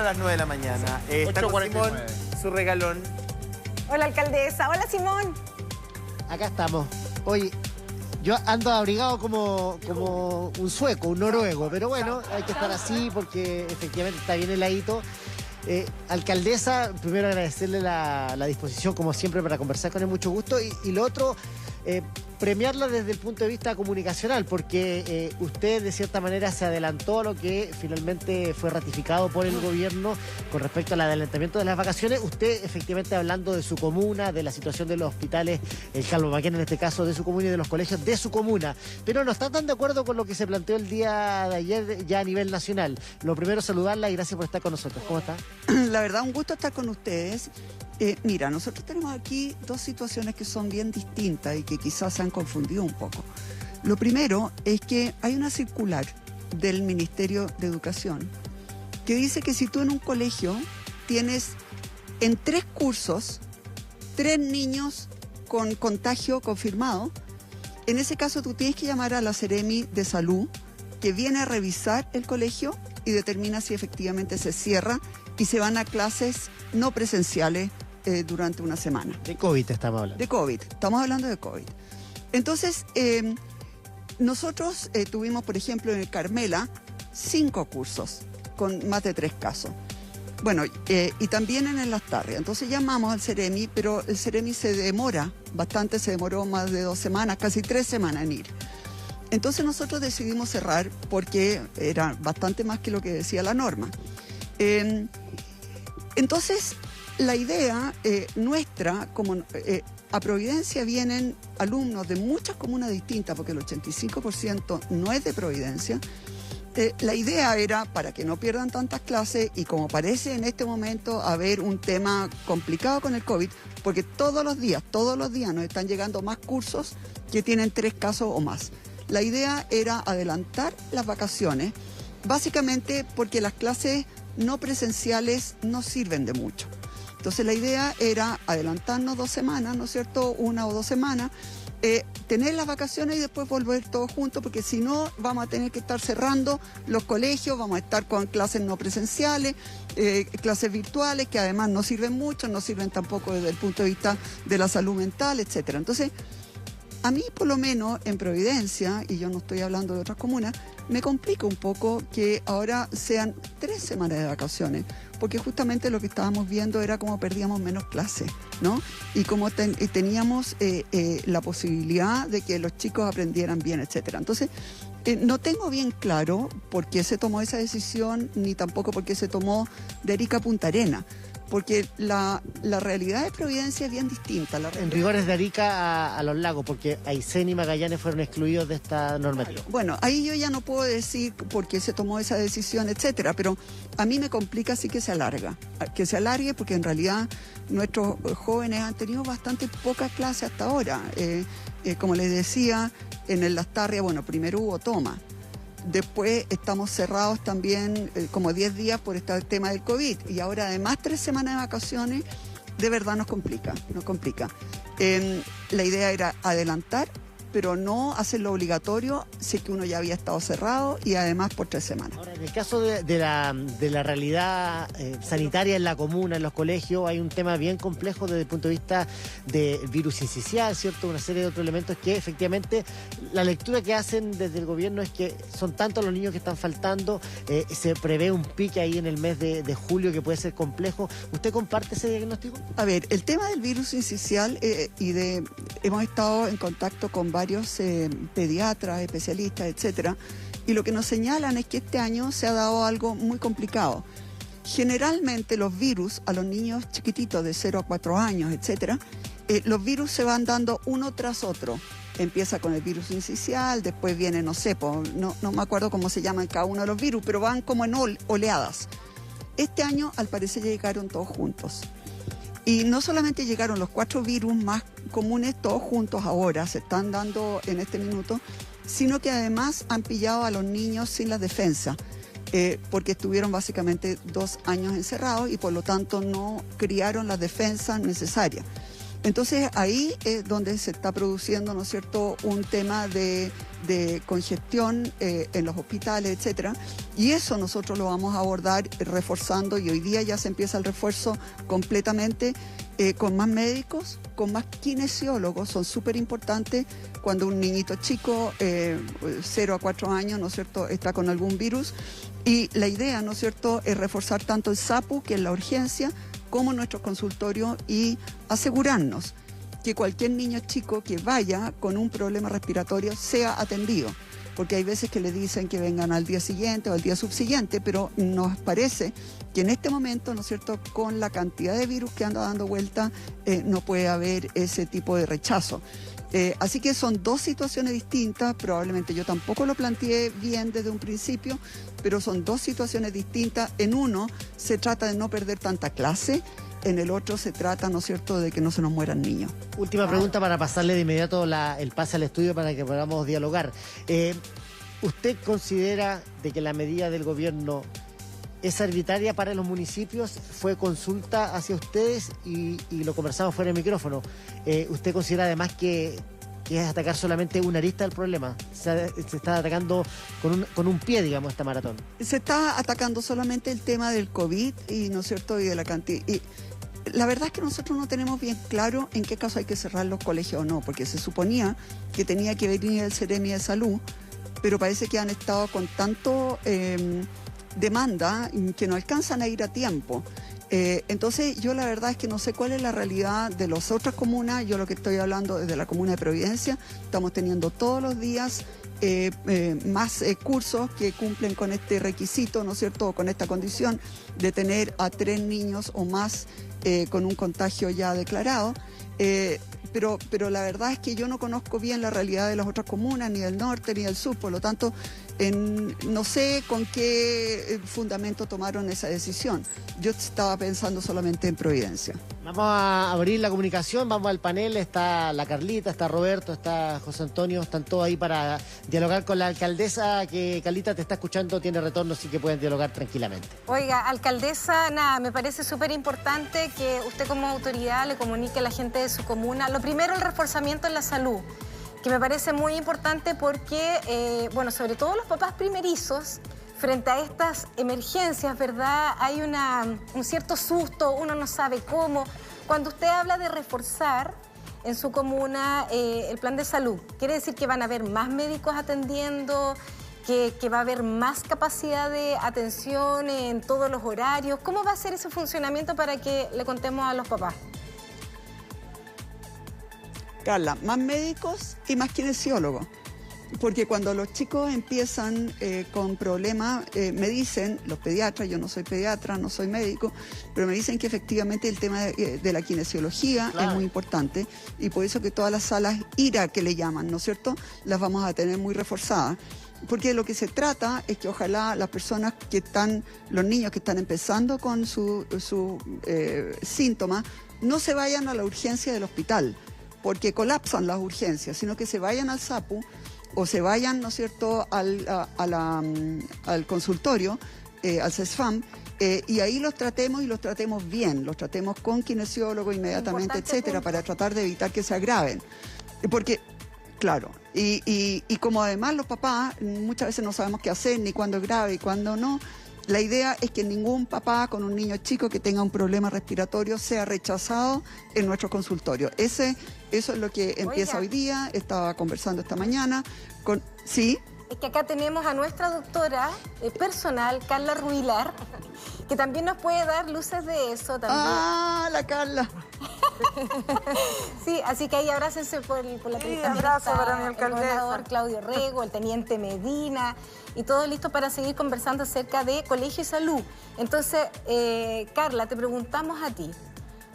las 9 de la mañana. Está con Simón, su regalón. Hola, alcaldesa. Hola, Simón. Acá estamos. Oye, yo ando abrigado como un sueco, un noruego, pero bueno, hay que estar así porque efectivamente está bien heladito. Alcaldesa, primero agradecerle la disposición, como siempre, para conversar con él, mucho gusto. Y lo otro, premiarla desde el punto de vista comunicacional, porque usted de cierta manera se adelantó a lo que finalmente fue ratificado por el gobierno con respecto al adelantamiento de las vacaciones. Usted efectivamente hablando de su comuna, de la situación de los hospitales, el Calvo Maquena en este caso, de su comuna y de los colegios de su comuna, pero no está tan de acuerdo con lo que se planteó el día de ayer ya a nivel nacional. Lo primero, saludarla y gracias por estar con nosotros. ¿Cómo está? La verdad, un gusto estar con ustedes. Mira, nosotros tenemos aquí dos situaciones que son bien distintas y que quizás se han confundido un poco. Lo primero es que hay una circular del Ministerio de Educación que dice que si tú en un colegio tienes en 3 cursos 3 niños con contagio confirmado, en ese caso tú tienes que llamar a la Seremi de Salud, que viene a revisar el colegio y determina si efectivamente se cierra y se van a clases no presenciales durante una semana. De COVID estamos hablando. De COVID, estamos hablando de COVID. Entonces, nosotros tuvimos, por ejemplo, en el Carmela, 5 cursos con más de 3 casos. Bueno, y también en el Lastarria. Entonces llamamos al Seremi, pero el Seremi se demora bastante, se demoró más de 2 semanas, casi 3 semanas en ir. Entonces nosotros decidimos cerrar porque era bastante más que lo que decía la norma. Entonces, la idea nuestra, como a Providencia vienen alumnos de muchas comunas distintas, porque el 85% no es de Providencia, la idea era, para que no pierdan tantas clases, y como parece en este momento haber un tema complicado con el COVID, porque todos los días nos están llegando más cursos que tienen 3 casos o más. La idea era adelantar las vacaciones, básicamente porque las clases no presenciales no sirven de mucho. Entonces la idea era adelantarnos 2 semanas, ¿no es cierto? 1 o 2 semanas, tener las vacaciones y después volver todos juntos, porque si no vamos a tener que estar cerrando los colegios, vamos a estar con clases no presenciales, clases virtuales que además no sirven mucho, no sirven tampoco desde el punto de vista de la salud mental, etcétera. Entonces, a mí, por lo menos, en Providencia, y yo no estoy hablando de otras comunas, me complica un poco que ahora sean 3 semanas de vacaciones, porque justamente lo que estábamos viendo era cómo perdíamos menos clases, ¿no? Y cómo teníamos la posibilidad de que los chicos aprendieran bien, etcétera. Entonces, no tengo bien claro por qué se tomó esa decisión, ni tampoco por qué se tomó de Arica a Punta Arenas. Porque la realidad de Providencia es bien distinta. En rigor es de Arica a Los Lagos, porque Aysén y Magallanes fueron excluidos de esta normativa. Bueno, ahí yo ya no puedo decir por qué se tomó esa decisión, etcétera, pero a mí me complica sí que se alargue, porque en realidad nuestros jóvenes han tenido bastante poca clase hasta ahora. Como les decía, en el Lastarria, bueno, primero hubo toma. Después estamos cerrados también como 10 días por este tema del COVID. Y ahora además 3 semanas de vacaciones, de verdad nos complica. La idea era adelantar, pero no hacerlo obligatorio si es que uno ya había estado cerrado y además por 3 semanas. Ahora, en el caso de la realidad sanitaria en la comuna, en los colegios, hay un tema bien complejo desde el punto de vista del virus incisional, ¿cierto? Una serie de otros elementos que efectivamente la lectura que hacen desde el gobierno es que son tantos los niños que están faltando, se prevé un pique ahí en el mes de julio que puede ser complejo. ¿Usted comparte ese diagnóstico? A ver, el tema del virus incisional hemos estado en contacto con varios pediatras, especialistas, etcétera, y lo que nos señalan es que este año se ha dado algo muy complicado. Generalmente los virus a los niños chiquititos de 0 a 4 años, etcétera, los virus se van dando uno tras otro. Empieza con el virus incisional, después viene, no sé, no me acuerdo cómo se llaman cada uno de los virus, pero van como en oleadas. Este año, al parecer, llegaron todos juntos. Y no solamente llegaron los 4 virus más comunes todos juntos ahora, se están dando en este minuto, sino que además han pillado a los niños sin las defensas, porque estuvieron básicamente 2 años encerrados y por lo tanto no criaron las defensas necesarias. Entonces ahí es donde se está produciendo, ¿no es cierto?, un tema de congestión en los hospitales, etcétera. Y eso nosotros lo vamos a abordar reforzando, y hoy día ya se empieza el refuerzo completamente con más médicos, con más kinesiólogos. Son súper importantes cuando un niñito chico, 0 a 4 años, ¿no es cierto?, está con algún virus. Y la idea, ¿no es cierto?, es reforzar tanto el SAPU, que es la urgencia, como nuestros consultorios, y asegurarnos que cualquier niño chico que vaya con un problema respiratorio sea atendido, porque hay veces que le dicen que vengan al día siguiente o al día subsiguiente, pero nos parece que en este momento, ¿no es cierto?, con la cantidad de virus que anda dando vuelta, no puede haber ese tipo de rechazo. Así que son dos situaciones distintas. Probablemente yo tampoco lo planteé bien desde un principio, pero son dos situaciones distintas. En uno se trata de no perder tanta clase, en el otro se trata, ¿no es cierto?, de que no se nos mueran niños. Última pregunta para pasarle de inmediato el pase al estudio para que podamos dialogar. ¿Usted considera de que la medida del gobierno es arbitraria para los municipios? Fue consulta hacia ustedes y lo conversamos fuera del micrófono. ¿Usted considera además que es atacar solamente una arista del problema? Se está atacando con un pie, digamos, esta maratón. Se está atacando solamente el tema del COVID, y, ¿no es cierto?, y de la cantidad. Y la verdad es que nosotros no tenemos bien claro en qué caso hay que cerrar los colegios o no, porque se suponía que tenía que venir el Seremi de Salud, pero parece que han estado con tanto demanda que no alcanzan a ir a tiempo. Entonces yo la verdad es que no sé cuál es la realidad de las otras comunas. Yo lo que estoy hablando es de la comuna de Providencia. Estamos teniendo todos los días más cursos que cumplen con este requisito, ¿no es cierto?, con esta condición de tener a 3 niños o más con un contagio ya declarado. Pero la verdad es que yo no conozco bien la realidad de las otras comunas, ni del norte ni del sur, por lo tanto no sé con qué fundamento tomaron esa decisión. Yo estaba pensando solamente en Providencia. Vamos a abrir la comunicación, vamos al panel. Está la Carlita, está Roberto, está José Antonio, están todos ahí para dialogar con la alcaldesa, que Carlita te está escuchando, tiene retorno, así que pueden dialogar tranquilamente. Oiga, alcaldesa, nada, me parece súper importante que usted como autoridad le comunique a la gente de su comuna. Lo primero, el reforzamiento en la salud, que me parece muy importante porque, bueno, sobre todo los papás primerizos, frente a estas emergencias, ¿verdad?, hay un cierto susto, uno no sabe cómo. Cuando usted habla de reforzar en su comuna el plan de salud, ¿quiere decir que van a haber más médicos atendiendo, que va a haber más capacidad de atención en todos los horarios? ¿Cómo va a ser ese funcionamiento para que le contemos a los papás? Carla, más médicos y más kinesiólogos. Porque cuando los chicos empiezan con problemas, me dicen, los pediatras, yo no soy pediatra, no soy médico, pero me dicen que efectivamente el tema de la kinesiología es muy importante, y por eso que todas las salas IRA, que le llaman, ¿no es cierto?, las vamos a tener muy reforzadas. Porque lo que se trata es que ojalá las personas que están, los niños que están empezando con sus síntomas, no se vayan a la urgencia del hospital, porque colapsan las urgencias, sino que se vayan al SAPU o se vayan, ¿no es cierto?, al consultorio, al CESFAM, y ahí los tratemos, y los tratemos bien, los tratemos con kinesiólogo inmediatamente, etcétera, para tratar de evitar que se agraven. Porque, claro, y como además los papás muchas veces no sabemos qué hacer, ni cuándo es grave y cuándo no, la idea es que ningún papá con un niño chico que tenga un problema respiratorio sea rechazado en nuestro consultorio. Eso es lo que empieza hoy día. Estaba conversando esta mañana con... ¿Sí? Es que acá tenemos a nuestra doctora personal, Carla Ruilar, que también nos puede dar luces de eso también. ¡Ah, la Carla! Sí, así que ahí abrácense por la sí, abrazo para mi alcaldesa. El gobernador Claudio Rego, el teniente Medina, y todo listo para seguir conversando acerca de colegio y salud. Entonces, Carla, te preguntamos a ti,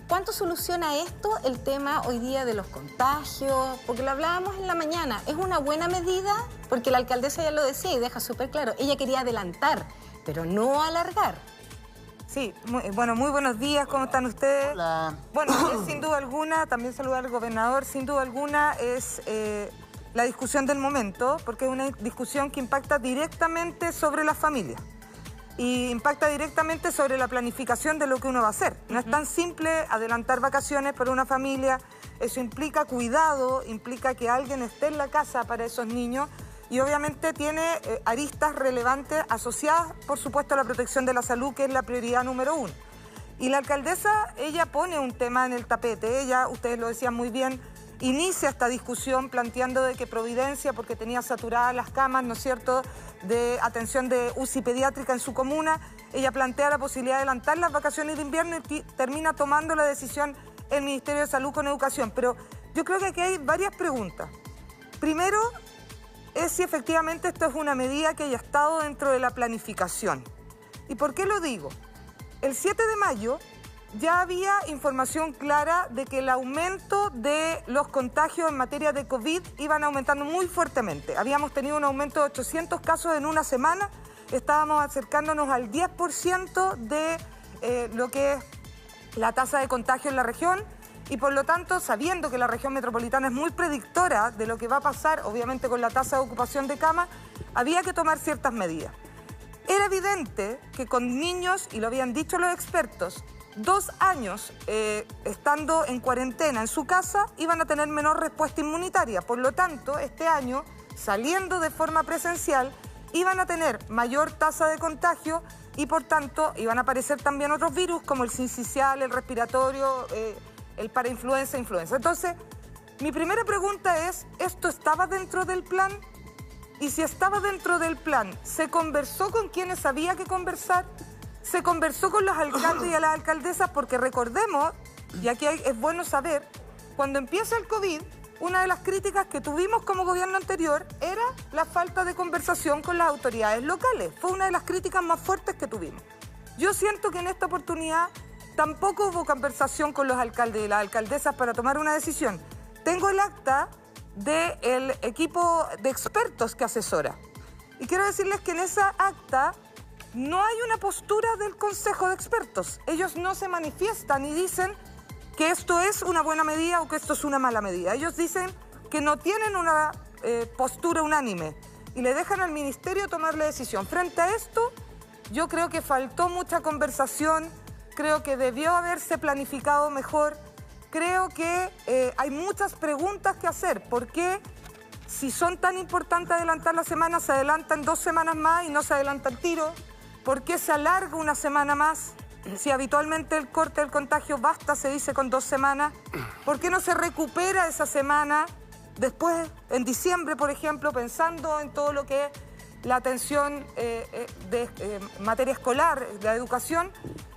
¿cuánto soluciona esto el tema hoy día de los contagios? Porque lo hablábamos en la mañana, ¿es una buena medida? Porque la alcaldesa ya lo decía y deja súper claro, ella quería adelantar, pero no alargar. Sí, muy buenos días, ¿cómo están ustedes? Hola. Bueno, sin duda alguna, también saludar al gobernador, sin duda alguna es la discusión del momento, porque es una discusión que impacta directamente sobre las familias. y impacta directamente sobre la planificación de lo que uno va a hacer. No es tan simple adelantar vacaciones para una familia, eso implica cuidado, implica que alguien esté en la casa para esos niños y obviamente tiene aristas relevantes asociadas, por supuesto, a la protección de la salud, que es la prioridad número 1. Y la alcaldesa, ella pone un tema en el tapete, ella, ustedes lo decían muy bien, inicia esta discusión planteando de que Providencia, porque tenía saturadas las camas, ¿no es cierto?, de atención de UCI pediátrica en su comuna, ella plantea la posibilidad de adelantar las vacaciones de invierno y termina tomando la decisión el Ministerio de Salud con Educación. Pero yo creo que aquí hay varias preguntas. Primero, es si efectivamente esto es una medida que haya estado dentro de la planificación. ¿Y por qué lo digo? El 7 de mayo ya había información clara de que el aumento de los contagios en materia de COVID iban aumentando muy fuertemente. Habíamos tenido un aumento de 800 casos en una semana, estábamos acercándonos al 10% de lo que es la tasa de contagio en la región y por lo tanto, sabiendo que la región metropolitana es muy predictora de lo que va a pasar, obviamente con la tasa de ocupación de cama, había que tomar ciertas medidas. Era evidente que con niños, y lo habían dicho los expertos, 2 años estando en cuarentena en su casa iban a tener menor respuesta inmunitaria. Por lo tanto, este año, saliendo de forma presencial, iban a tener mayor tasa de contagio y por tanto iban a aparecer también otros virus como el sincicial, el respiratorio, el parainfluenza, influenza. Entonces, mi primera pregunta es, ¿esto estaba dentro del plan? Y si estaba dentro del plan, ¿se conversó con quienes había que conversar? ¿Se conversó con los alcaldes y a las alcaldesas? Porque recordemos, y aquí es bueno saber, cuando empieza el COVID, una de las críticas que tuvimos como gobierno anterior era la falta de conversación con las autoridades locales. Fue una de las críticas más fuertes que tuvimos. Yo siento que en esta oportunidad tampoco hubo conversación con los alcaldes y las alcaldesas para tomar una decisión. Tengo el acta del equipo de expertos que asesora. Y quiero decirles que en esa acta no hay una postura del Consejo de Expertos. Ellos no se manifiestan y dicen que esto es una buena medida o que esto es una mala medida. Ellos dicen que no tienen una postura unánime y le dejan al Ministerio tomar la decisión. Frente a esto, yo creo que faltó mucha conversación, creo que debió haberse planificado mejor, creo que hay muchas preguntas que hacer. ¿Por qué? Si son tan importantes adelantar la semana, se adelantan 2 semanas más y no se adelanta el tiro. ¿Por qué se alarga una semana más? Si habitualmente el corte del contagio basta, se dice, con 2 semanas. ¿Por qué no se recupera esa semana después, en diciembre, por ejemplo, pensando en todo lo que es la atención de materia escolar, de la educación?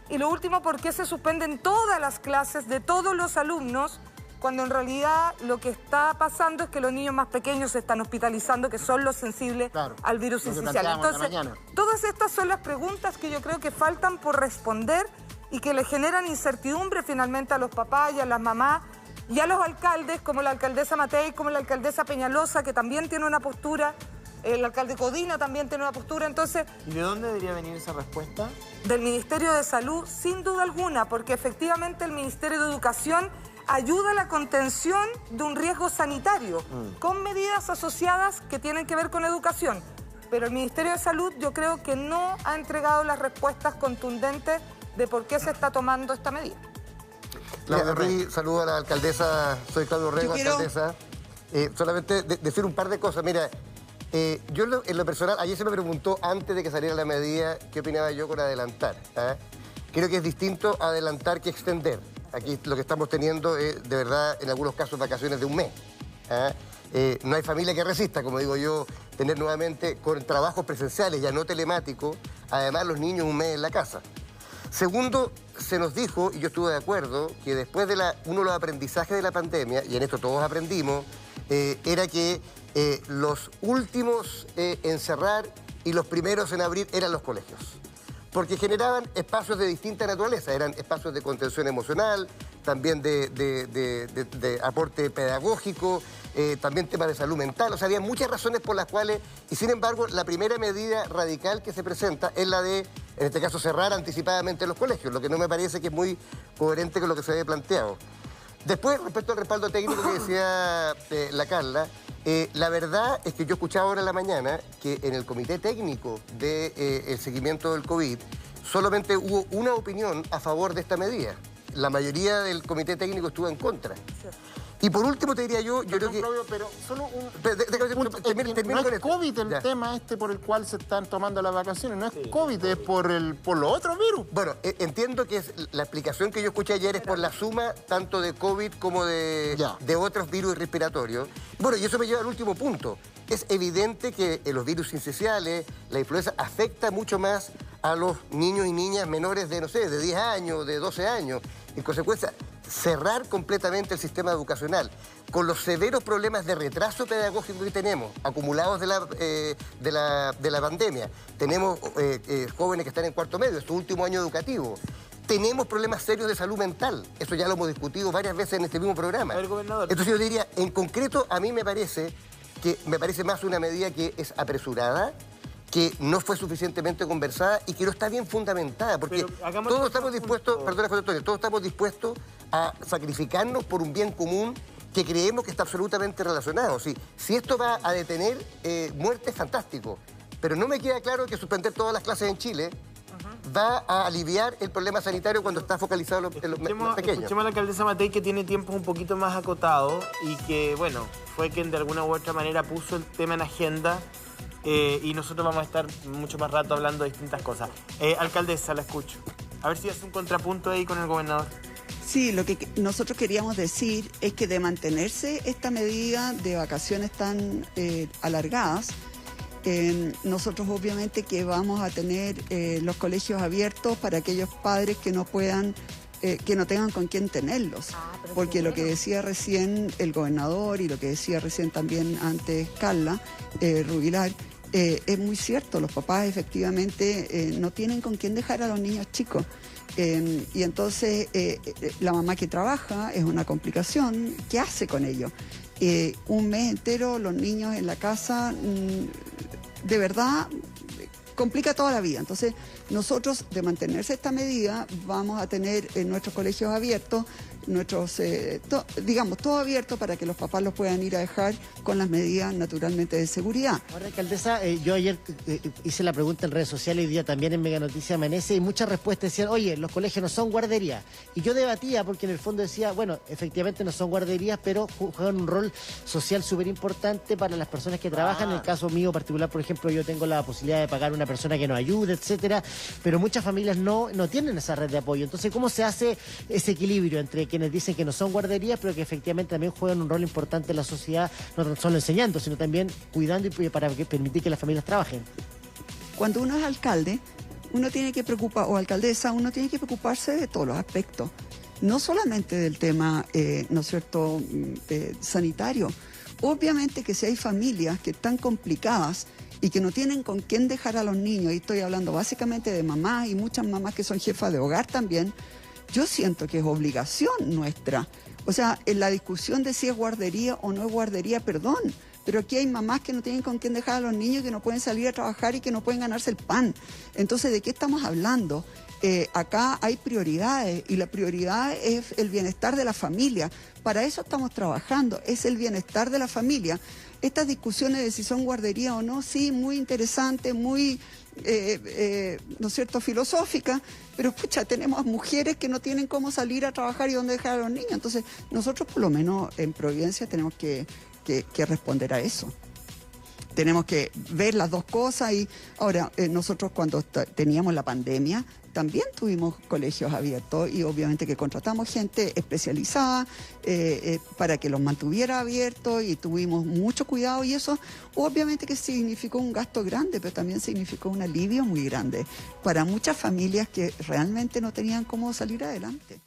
Y lo último, ¿por qué se suspenden todas las clases de todos los alumnos cuando en realidad lo que está pasando es que los niños más pequeños se están hospitalizando, que son los sensibles al virus sincicial? Entonces, todas estas son las preguntas que yo creo que faltan por responder y que le generan incertidumbre finalmente a los papás y a las mamás y a los alcaldes, como la alcaldesa Matei, como la alcaldesa Peñalosa, que también tiene una postura, el alcalde Codina también tiene una postura. Entonces, ¿y de dónde debería venir esa respuesta? Del Ministerio de Salud, sin duda alguna, porque efectivamente el Ministerio de Educación ayuda a la contención de un riesgo sanitario, con medidas asociadas que tienen que ver con educación. Pero el Ministerio de Salud yo creo que no ha entregado las respuestas contundentes de por qué se está tomando esta medida. Claudio Rey, saludo a la alcaldesa, soy Claudio Rey, alcaldesa. Solamente decir un par de cosas. Mira, yo en lo personal, ayer se me preguntó antes de que saliera la medida qué opinaba yo con adelantar. Creo que es distinto adelantar que extender. Aquí lo que estamos teniendo es, de verdad, en algunos casos, vacaciones de un mes. No hay familia que resista, como digo yo, tener nuevamente con trabajos presenciales, ya no telemáticos, además los niños un mes en la casa. Segundo, se nos dijo, y yo estuve de acuerdo, que después de uno de los aprendizajes de la pandemia, y en esto todos aprendimos, era que los últimos en cerrar y los primeros en abrir eran los colegios. Porque generaban espacios de distinta naturaleza, eran espacios de contención emocional, también de aporte pedagógico, también temas de salud mental. O sea, había muchas razones por las cuales, y sin embargo, la primera medida radical que se presenta es la de, en este caso, cerrar anticipadamente los colegios, lo que no me parece que es muy coherente con lo que se había planteado. Después, respecto al respaldo técnico que decía la Carla, La verdad es que yo escuchaba ahora en la mañana que en el comité técnico del seguimiento del COVID solamente hubo una opinión a favor de esta medida. La mayoría del comité técnico estuvo en contra. Y por último te diría yo creo que... Claudio, pero solo termino no con es esto. COVID el Ya. tema por el cual se están tomando las vacaciones, no es COVID, es por los otros virus. Bueno, entiendo que la explicación que yo escuché ayer es por la suma tanto de COVID como de otros virus respiratorios. Bueno, y eso me lleva al último punto. Es evidente que los virus sinciciales, la influenza, afecta mucho más a los niños y niñas menores de, no sé, de 10 años, de 12 años. En consecuencia, cerrar completamente el sistema educacional, con los severos problemas de retraso pedagógico que tenemos, acumulados de la pandemia. Tenemos jóvenes que están en cuarto medio, es su último año educativo. Tenemos problemas serios de salud mental. Eso ya lo hemos discutido varias veces en este mismo programa. A ver, gobernador. Entonces yo diría, en concreto, a mí me parece más una medida que es apresurada, que no fue suficientemente conversada y que no está bien fundamentada, porque todos estamos dispuestos, perdona José Antonio, todos estamos dispuestos a sacrificarnos por un bien común que creemos que está absolutamente relacionado. Si esto va a detener muertes, fantástico, pero no me queda claro que suspender todas las clases en Chile va a aliviar el problema sanitario cuando está focalizado en los pequeños. Escuchemos a la alcaldesa Matei, que tiene tiempos un poquito más acotados y que, bueno, fue quien de alguna u otra manera puso el tema en agenda. Y nosotros vamos a estar mucho más rato hablando de distintas cosas. Alcaldesa, la escucho. A ver si hace un contrapunto ahí con el gobernador. Sí, lo que nosotros queríamos decir es que de mantenerse esta medida de vacaciones tan alargadas, nosotros obviamente que vamos a tener los colegios abiertos para aquellos padres que no puedan, que no tengan con quién tenerlos. Porque lo que decía recién el gobernador y lo que decía recién también antes Carla Rubilar, es muy cierto, los papás efectivamente no tienen con quién dejar a los niños chicos. Y entonces la mamá que trabaja es una complicación. ¿Qué hace con ellos? Un mes entero los niños en la casa, de verdad, complica toda la vida. Entonces nosotros, de mantenerse esta medida, vamos a tener nuestros colegios abiertos, digamos, todo abierto para que los papás los puedan ir a dejar con las medidas naturalmente de seguridad. Ahora, alcaldesa, yo ayer hice la pregunta en redes sociales, hoy día también en Mega Noticias Amanece, y muchas respuestas decían, oye, los colegios no son guarderías. Y yo debatía porque en el fondo decía, bueno, efectivamente no son guarderías, pero juegan un rol social súper importante para las personas que trabajan. En el caso mío particular, por ejemplo, yo tengo la posibilidad de pagar una persona que nos ayude, etcétera, pero muchas familias no tienen esa red de apoyo. Entonces, ¿cómo se hace ese equilibrio entre quienes dicen que no son guarderías, pero que efectivamente también juegan un rol importante en la sociedad, no tan solo enseñando, sino también cuidando y para permitir que las familias trabajen? Cuando uno es alcalde, uno tiene que preocupar, o alcaldesa, uno tiene que preocuparse de todos los aspectos, no solamente del tema, ¿no es cierto?, sanitario. Obviamente que si hay familias que están complicadas y que no tienen con quién dejar a los niños, y estoy hablando básicamente de mamás y muchas mamás que son jefas de hogar también, yo siento que es obligación nuestra. O sea, en la discusión de si es guardería o no es guardería, perdón, pero aquí hay mamás que no tienen con quién dejar a los niños, que no pueden salir a trabajar y que no pueden ganarse el pan. Entonces, ¿de qué estamos hablando? Acá hay prioridades y la prioridad es el bienestar de la familia. Para eso estamos trabajando, es el bienestar de la familia. Estas discusiones de si son guardería o no, sí, muy interesante, muy, ¿no es cierto?, filosófica, pero pucha, tenemos mujeres que no tienen cómo salir a trabajar y dónde dejar a los niños. Entonces, nosotros por lo menos en Providencia tenemos que responder a eso. Tenemos que ver las dos cosas y ahora nosotros cuando teníamos la pandemia también tuvimos colegios abiertos y obviamente que contratamos gente especializada para que los mantuviera abiertos y tuvimos mucho cuidado y eso obviamente que significó un gasto grande, pero también significó un alivio muy grande para muchas familias que realmente no tenían cómo salir adelante.